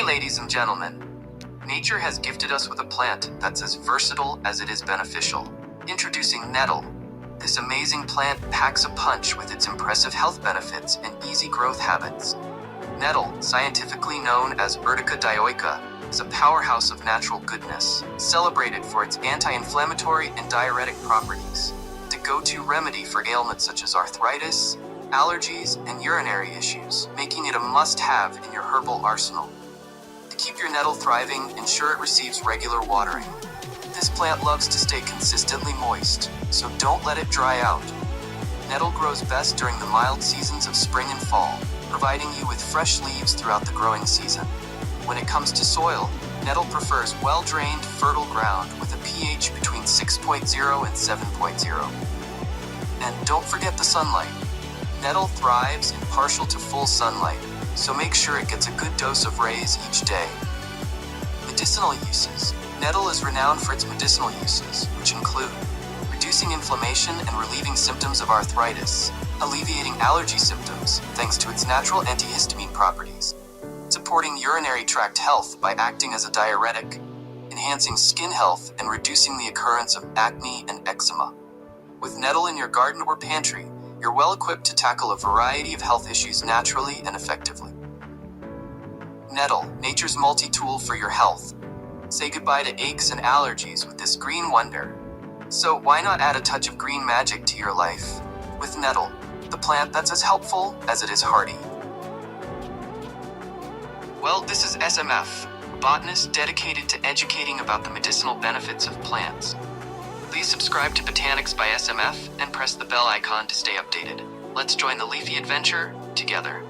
ladies and gentlemen. Nature has gifted us with a plant that's as versatile as it is beneficial. Introducing Nettle. This amazing plant packs a punch with its impressive health benefits and easy growth habits. Nettle, scientifically known as Urtica dioica, is a powerhouse of natural goodness, celebrated for its anti-inflammatory and diuretic properties. The go-to remedy for ailments such as arthritis, allergies, and urinary issues, making it a must-have in your herbal arsenal. To keep your nettle thriving, ensure it receives regular watering. This plant loves to stay consistently moist, so don't let it dry out. Nettle grows best during the mild seasons of spring and fall, providing you with fresh leaves throughout the growing season. When it comes to soil, nettle prefers well-drained, fertile ground with a pH between 6.0 and 7.0. And don't forget the sunlight. Nettle thrives in partial to full sunlight, so make sure it gets a good dose of rays each day. Medicinal uses. Nettle is renowned for its medicinal uses, which include reducing inflammation and relieving symptoms of arthritis, alleviating allergy symptoms thanks to its natural antihistamine properties, supporting urinary tract health by acting as a diuretic, enhancing skin health and reducing the occurrence of acne and eczema. With nettle in your garden or pantry, you're well equipped to tackle a variety of health issues naturally and effectively. Nettle, nature's multi-tool for your health. Say goodbye to aches and allergies with this green wonder. So why not add a touch of green magic to your life? With Nettle, the plant that's as helpful as it is hardy. Well, this is SMF, a botanist dedicated to educating about the medicinal benefits of plants. Please subscribe to Botanics by SMF and press the bell icon to stay updated. Let's join the leafy adventure together.